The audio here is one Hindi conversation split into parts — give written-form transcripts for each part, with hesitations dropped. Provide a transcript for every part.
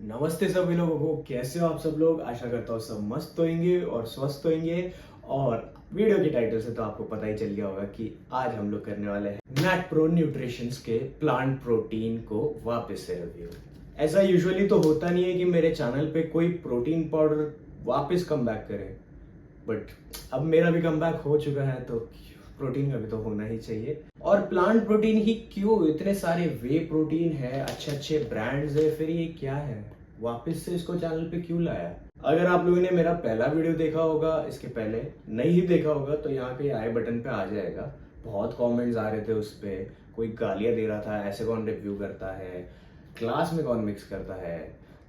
नमस्ते सभी लोगों को, कैसे हो आप सब लोग। आशा करता हूँ सब मस्त होंगे और स्वस्थ होंगे। और वीडियो के टाइटल से तो आपको पता ही चल गया होगा कि आज हम लोग करने वाले हैं मैक प्रो न्यूट्रिशंस के प्लांट प्रोटीन को वापस से रिव्यू। ऐसा यूजुअली तो होता नहीं है कि मेरे चैनल पे कोई प्रोटीन पाउडर वापस कम बैक करे, बट अब मेरा भी कम बैक हो चुका है तो प्रोटीन का भी तो होना ही चाहिए। और प्लांट प्रोटीन ही क्यों, इतने सारे वे प्रोटीन है, अच्छे अच्छे ब्रांड्स है, फिर ये क्या है, वापस से इसको चैनल पे क्यों लाया। अगर आप लोगों ने मेरा पहला वीडियो देखा होगा, इसके पहले नहीं देखा होगा तो यहाँ पे आई बटन पे आ जाएगा। बहुत कमेंट्स आ रहे थे उस पे, कोई गालियां दे रहा था, ऐसे कौन रिव्यू करता है, क्लास में कौन मिक्स करता है।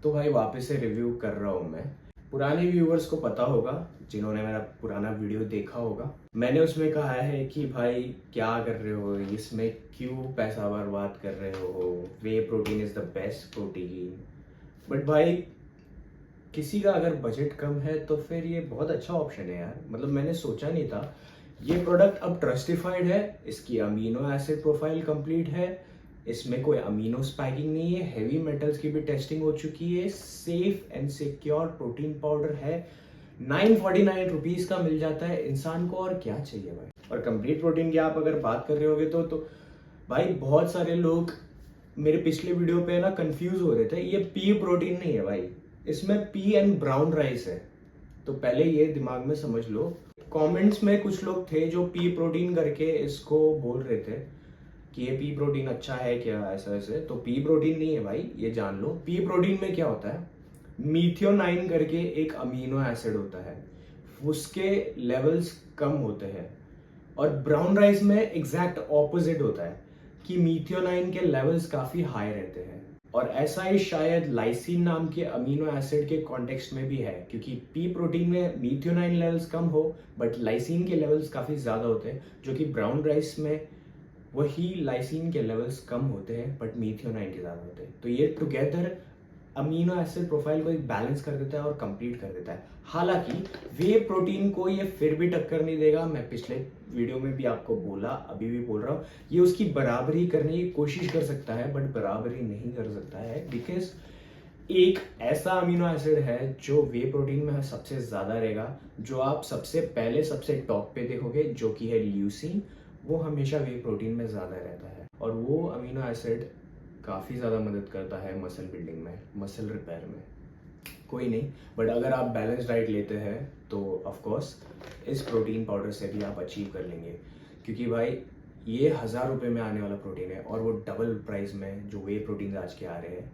तो भाई वापस से रिव्यू कर रहा हूँ मैं। पुराने व्यूअर्स को पता होगा, जिन्होंने मेरा पुराना वीडियो देखा होगा, मैंने उसमें कहा है कि भाई क्या कर रहे हो, इसमें क्यों पैसा बर्बाद कर रहे हो, whey protein is the best protein. But भाई किसी का अगर बजट कम है तो फिर ये बहुत अच्छा ऑप्शन है यार। मतलब मैंने सोचा नहीं था। ये प्रोडक्ट अब ट्रस्टिफाइड है, इसकी अमीनो एसिड प्रोफाइल कंप्लीट है, इसमें कोई अमीनो स्पाइकिंग नहीं है, हेवी मेटल्स की भी टेस्टिंग हो चुकी है, safe and secure protein powder है। 949 रुपीज का मिल जाता है इंसान को, और क्या चाहिए भाई। और कंप्लीट प्रोटीन की आप अगर बात कर रहे होगे तो भाई बहुत सारे लोग मेरे पिछले वीडियो पे ना कंफ्यूज हो रहे थे। ये पी प्रोटीन नहीं है भाई, इसमें पी एंड ब्राउन राइस है। तो पहले ये दिमाग में समझ लो। कमेंट्स में कुछ लोग थे जो पी प्रोटीन करके इसको बोल रहे थे कि ये पी प्रोटीन अच्छा है क्या, ऐसा ऐसे। तो पी प्रोटीन नहीं है भाई, ये जान लो। पी प्रोटीन में क्या होता है, मीथियोनाइन करके एक अमीनो एसिड होता है, उसके लेवल्स कम होते हैं। और ब्राउन राइस में एग्जैक्ट ऑपोजिट होता है कि मीथियोनाइन के लेवल्स काफी हाई रहते हैं। और ऐसा ही शायद लाइसिन नाम के अमीनो एसिड के कॉन्टेक्स्ट में भी है, क्योंकि पी प्रोटीन में मीथियोनाइन लेवल्स कम हो बट लाइसिन के लेवल्स काफी ज्यादा होते हैं, जो कि ब्राउन राइस में वही लाइसिन के लेवल्स कम होते हैं बट मीथियोनाइन के ज्यादा होते हैं। तो ये टुगेदर अमीनो एसिड प्रोफाइल को एक बैलेंस कर देता है और कंप्लीट कर देता है। हालांकि वे प्रोटीन को ये फिर भी टक्कर नहीं देगा। मैं पिछले वीडियो में भी आपको बोला, अभी भी बोल रहा हूँ, ये उसकी बराबरी करने की कोशिश कर सकता है बट बराबरी नहीं कर सकता है। बिकॉज एक ऐसा अमीनो एसिड है जो वे प्रोटीन में सबसे ज्यादा रहेगा, जो आप सबसे पहले सबसे टॉप पे देखोगे, जो कि है ल्यूसीन। वो हमेशा वे प्रोटीन में ज्यादा रहता है और वो अमीनो एसिड काफ़ी ज़्यादा मदद करता है मसल बिल्डिंग में, मसल रिपेयर में। कोई नहीं, बट अगर आप बैलेंस डाइट लेते हैं तो ऑफ कोर्स इस प्रोटीन पाउडर से भी आप अचीव कर लेंगे। क्योंकि भाई ये 1000 रुपये में आने वाला प्रोटीन है और वो डबल प्राइस में जो वे प्रोटीन आज के आ रहे हैं।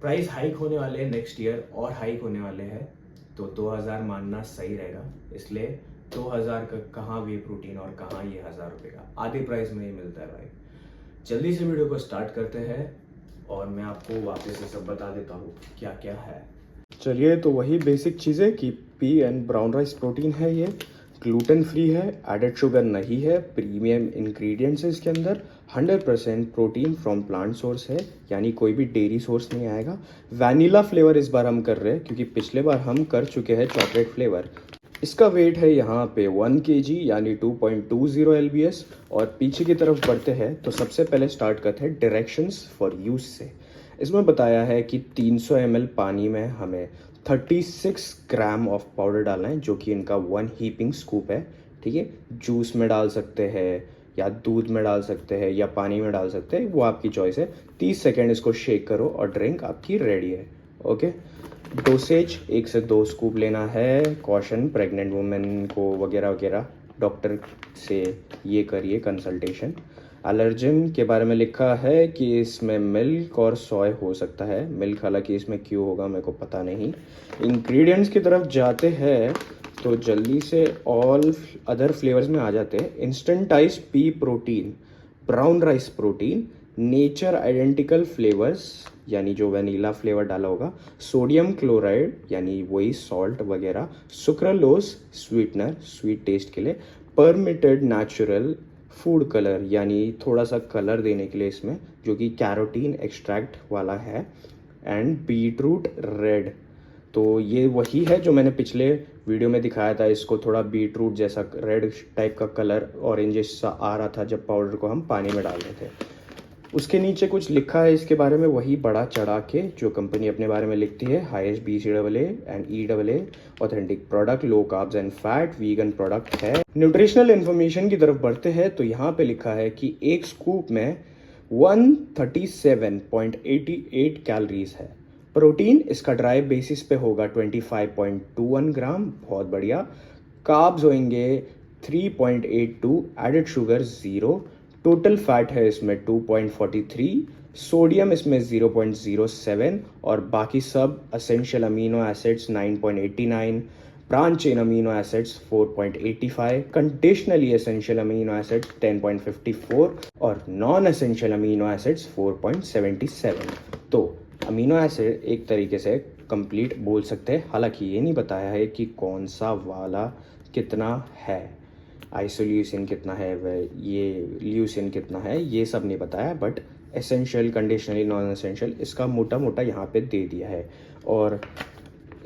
प्राइस हाइक होने वाले हैं नेक्स्ट ईयर, और हाइक होने वाले हैं, तो 2000 मानना सही रहेगा। इसलिए 2000 का कहाँ वे प्रोटीन और कहाँ ये 1000 रुपये का, आधे प्राइस में ही मिलता है भाई। जल्दी से वीडियो को स्टार्ट करते हैं और मैं आपको वापस से सब बता देता हूँ क्या क्या है। चलिए, तो वही बेसिक चीज़ें कि P and brown rice protein है, ये ग्लूटेन फ्री है, एडेड शुगर नहीं है, प्रीमियम इंग्रेडिएंट्स है इसके अंदर, 100% प्रोटीन फ्रॉम प्लांट सोर्स है, यानी कोई भी डेयरी सोर्स नहीं आएगा। वैनिला फ्लेवर इस बार हम कर रहे हैं क्योंकि पिछले बार हम कर चुके हैं चॉकलेट फ्लेवर। इसका वेट है यहाँ पे 1 kg यानी 2.20 lbs। और पीछे की तरफ बढ़ते हैं तो सबसे पहले स्टार्ट करते हैं डायरेक्शंस फॉर यूज से। इसमें बताया है कि 300 ml पानी में हमें 36 ग्राम ऑफ पाउडर डालना है, जो कि इनका 1 हीपिंग स्कूप है। ठीक है, जूस में डाल सकते हैं या दूध में डाल सकते हैं या पानी में डाल सकते हैं, वो आपकी चॉइस है। 30 सेकेंड इसको शेक करो और ड्रिंक आपकी रेडी है। ओके, डोसेज 1 से 2 स्कूप लेना है। कॉशन प्रेग्नेंट वुमेन को वगैरह वगैरह, डॉक्टर से ये करिए कंसल्टेशन। एलर्जन के बारे में लिखा है कि इसमें मिल्क और सोय हो सकता है। मिल्क हालांकि इसमें क्यों होगा मेरे को पता नहीं। इंग्रेडिएंट्स की तरफ जाते हैं तो जल्दी से ऑल अदर फ्लेवर्स में आ जाते हैं। Instantized pea protein, brown rice protein, nature identical flavours यानी जो वनीला फ्लेवर डाला होगा, सोडियम क्लोराइड यानी वही सॉल्ट वगैरह, सुक्रालोज स्वीटनर स्वीट टेस्ट के लिए, परमिटेड नेचुरल फूड कलर यानी थोड़ा सा कलर देने के लिए इसमें, जो कि कैरोटीन एक्सट्रैक्ट वाला है, एंड बीटरूट रेड। तो ये वही है जो मैंने पिछले वीडियो में दिखाया था। इसको थोड़ा बीटरूट जैसा रेड टाइप का कलर ऑरेंजिश सा आ रहा था जब पाउडर को हम पानी में डाल रहे थे। उसके नीचे कुछ लिखा है इसके बारे में, वही बड़ा चढ़ा के जो कंपनी अपने बारे में लिखती है, highest BCAA and EAA, authentic product, low carbs and fat, vegan product है। न्यूट्रिशनल इन्फॉर्मेशन की तरफ बढ़ते हैं तो यहाँ पे लिखा है कि एक स्कूप में 137.88 कैलोरीज है। प्रोटीन इसका ड्राई बेसिस पे होगा 25.21 ग्राम, बहुत बढ़िया। कार्ब्स होंगे 3.82, एडेड शुगर 0, टोटल फैट है इसमें 2.43, सोडियम इसमें 0.07 और बाकी सब essential amino acids 9.89, branch chain amino acids 4.85, conditionally essential amino acids 10.54 और नॉन एसेंशियल अमीनो एसिड्स 4.77। तो अमीनो एसिड एक तरीके से कंप्लीट बोल सकते हैं, हालांकि ये नहीं बताया है कि कौन सा वाला कितना है, आइसोल्यूसिन कितना है, वह ये ल्यूसिन कितना है, ये सब नहीं बताया, but essential, conditionally, non essential इसका मोटा मोटा यहाँ पे दे दिया है। और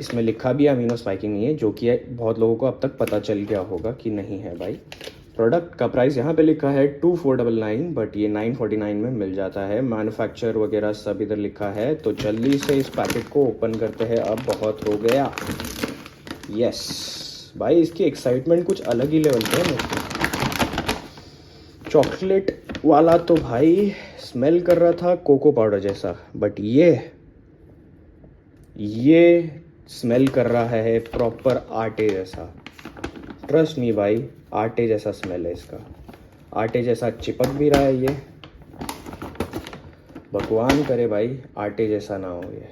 इसमें लिखा भी अमीनो स्पाइकिंग नहीं है, जो कि बहुत लोगों को अब तक पता चल गया होगा कि नहीं है भाई। प्रोडक्ट का प्राइस यहाँ पे लिखा है 2499, बट ये 949 में मिल जाता है। मैन्युफैक्चर वगैरह सब इधर लिखा है, तो जल्दी से इस पैकेट को ओपन करते हैं, अब बहुत हो गया। यस भाई, इसकी एक्साइटमेंट कुछ अलग ही लेवल पे है। चॉकलेट वाला तो भाई स्मेल कर रहा था कोको पाउडर जैसा, बट ये स्मेल कर रहा है प्रॉपर आटे जैसा। ट्रस्ट मी भाई, आटे जैसा स्मेल है इसका, आटे जैसा चिपक भी रहा है ये। भगवान करे भाई आटे जैसा ना हो ये।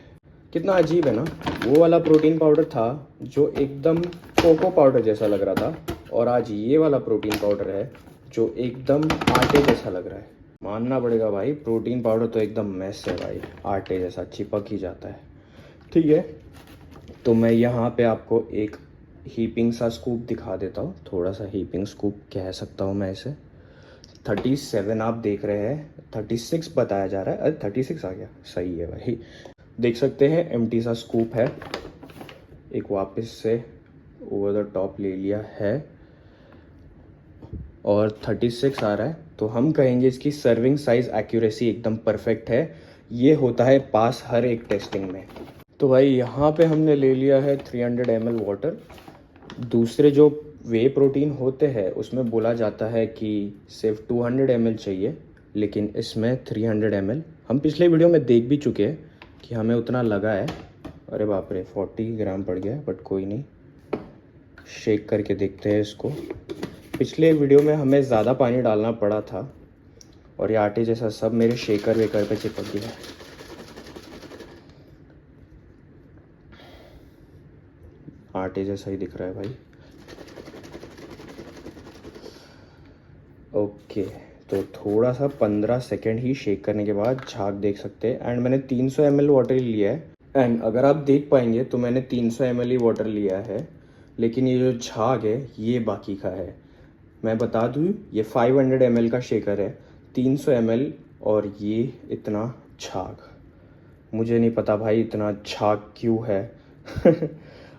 कितना अजीब है ना, वो वाला प्रोटीन पाउडर था जो एकदम कोको पाउडर जैसा लग रहा था, और आज ये वाला प्रोटीन पाउडर है जो एकदम आटे जैसा लग रहा है। मानना पड़ेगा भाई, प्रोटीन पाउडर तो एकदम मैस है भाई, आटे जैसा चिपक ही जाता है। ठीक है, तो मैं यहाँ पे आपको एक हीपिंग सा स्कूप दिखा देता हूँ, थोड़ा सा हीपिंग स्कूप कह सकता हूँ मैं इसे। 37 आप देख रहे हैं, 36 बताया जा रहा है, अरे 36 आ गया, सही है भाई। देख सकते हैं एम्प्टी सा स्कूप है, एक वापस से ओवर द टॉप ले लिया है और 36 आ रहा है, तो हम कहेंगे इसकी सर्विंग साइज एक्यूरेसी एकदम परफेक्ट है। ये होता है पास हर एक टेस्टिंग में। तो भाई यहाँ पे हमने ले लिया है 300 ml वाटर। दूसरे जो वे प्रोटीन होते हैं उसमें बोला जाता है कि सिर्फ 200 ml चाहिए, लेकिन इसमें 300 ml हम पिछले वीडियो में देख भी चुके हैं कि हमें उतना लगा है। अरे बाप रे, 40 ग्राम पड़ गया, बट कोई नहीं, शेक करके देखते हैं इसको। पिछले वीडियो में हमें ज़्यादा पानी डालना पड़ा था और ये आटे जैसा सब मेरे शेकर वेकर पे चिपक गया। आटे जैसा ही दिख रहा है भाई। ओके, तो थोड़ा सा 15 सेकेंड ही शेक करने के बाद झाग देख सकते हैं। एंड मैंने 300 ml वाटर लिया है, एंड अगर आप देख पाएंगे तो मैंने 300 ml ही वाटर लिया है, लेकिन ये जो झाग है ये बाकी का है। मैं बता दूँ, ये 500 ml का शेकर है, 300 ml और ये इतना झाग। मुझे नहीं पता भाई इतना झाग क्यों है।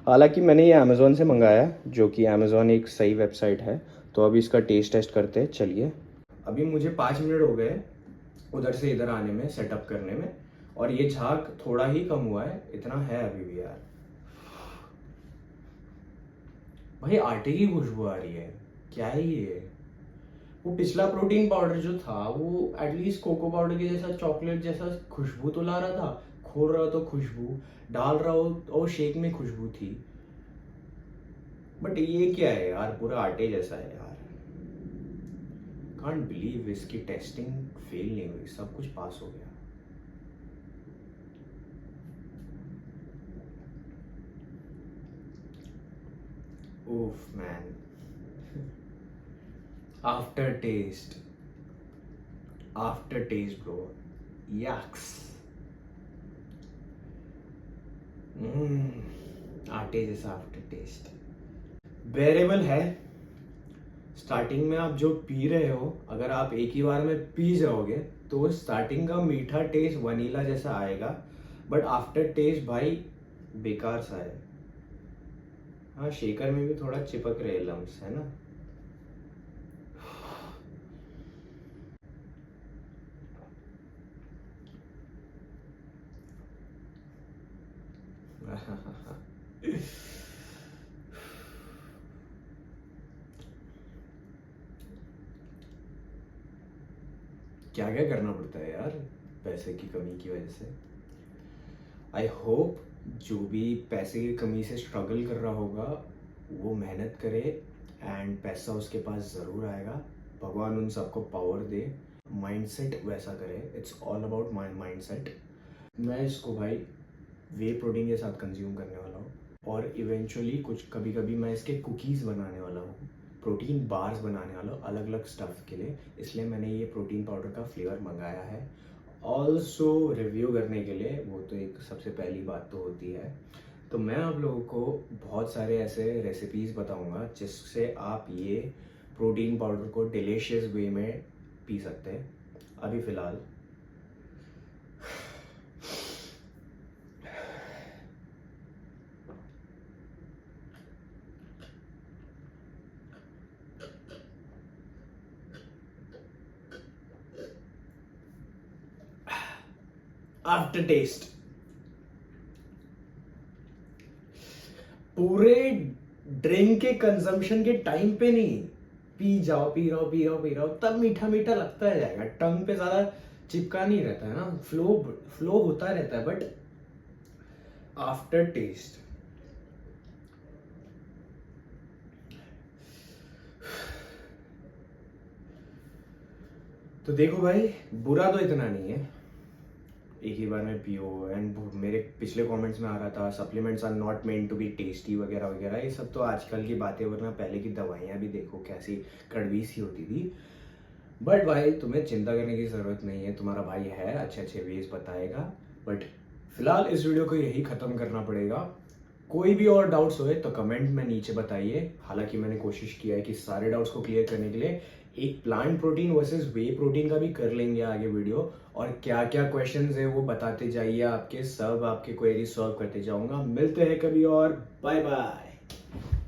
हालांकि मैंने ये अमेज़ोन से मंगाया, जो कि अमेज़ोन एक सही वेबसाइट है। तो अभी इसका टेस्ट करते हैं, चलिए। अभी मुझे 5 मिनट हो गए उधर से इधर आने में, सेटअप करने में, और ये झाग थोड़ा ही कम हुआ है, इतना है अभी भी यार। भाई आटे की खुशबू आ रही है, क्या है ये? वो पिछला प्रोटीन पाउडर जो था वो एटलीस्ट कोको पाउडर के जैसा, चॉकलेट जैसा खुशबू तो ला रहा था, खोल रहा तो खुशबू, डाल रहा हो और शेक में खुशबू थी। बट ये क्या है यार, पूरा आटे जैसा है यार। कांट बिलीव इसकी टेस्टिंग फेल नहीं हुई, सब कुछ पास हो गया। Oof man, after taste bro, yucks. आटे जैसा आफ्टर टेस्ट। बेरेबल है। स्टार्टिंग में आप जो पी रहे हो, अगर आप एक ही बार में पी जाओगे तो स्टार्टिंग का मीठा टेस्ट वनीला जैसा आएगा, बट आफ्टर टेस्ट भाई बेकार सा है। हाँ, शेकर में भी थोड़ा चिपक रहे लम्स, है ना। क्या क्या करना पड़ता है यार पैसे की कमी की वजह से। आई होप जो भी पैसे की कमी से स्ट्रगल कर रहा होगा वो मेहनत करे एंड पैसा उसके पास ज़रूर आएगा। भगवान उन सबको पावर दे, माइंडसेट वैसा करे। It's all about my mindset. मैं इसको भाई वे प्रोटीन के साथ कंज्यूम करने वाला हूँ और इवेंचुअली कुछ कभी कभी मैं इसके कुकीज़ बनाने वाला हूँ, प्रोटीन बार्स बनाने वाला हूँ अलग अलग स्टफ़ के लिए। इसलिए मैंने ये प्रोटीन पाउडर का फ्लेवर मंगाया है। ऑल्सो रिव्यू करने के लिए, वो तो एक सबसे पहली बात तो होती है। तो मैं आप लोगों को बहुत सारे ऐसे रेसिपीज़ बताऊंगा जिससे आप ये प्रोटीन पाउडर को डिलीशियस वे में पी सकते हैं। अभी फ़िलहाल आफ्टर टेस्ट पूरे ड्रिंक के कंजम्पशन के टाइम पे नहीं, पी जाओ, पी रहा हो पी रहा हो पी रहा हो, तब मीठा मीठा लगता है जाएगा। टंग पे ज्यादा चिपका नहीं रहता है ना, फ्लो होता रहता है। बट आफ्टर टेस्ट तो देखो भाई, बुरा तो इतना नहीं है, एक ही बार में पियो। एंड मेरे पिछले कमेंट्स में आ रहा था supplements are not meant to be tasty वगैरह वगैरह, ये सब तो आजकल की बातें, वरना पहले की दवाइयाँ भी देखो कैसी कड़वी सी होती थी। बट भाई तुम्हें चिंता करने की ज़रूरत नहीं है, तुम्हारा भाई है, अच्छे अच्छे वेज बताएगा। बट फिलहाल इस वीडियो को यही ख़त्म करना पड़ेगा। कोई भी और डाउट्स होए तो कमेंट में नीचे बताइए। हालांकि मैंने कोशिश किया है कि सारे डाउट्स को क्लियर करने के लिए एक प्लांट प्रोटीन वर्सेस वे प्रोटीन का भी कर लेंगे आगे वीडियो। और क्या क्या क्वेश्चंस है वो बताते जाइए, आपके सब आपके क्वेरी सॉल्व करते जाऊंगा। मिलते हैं कभी और, बाय बाय।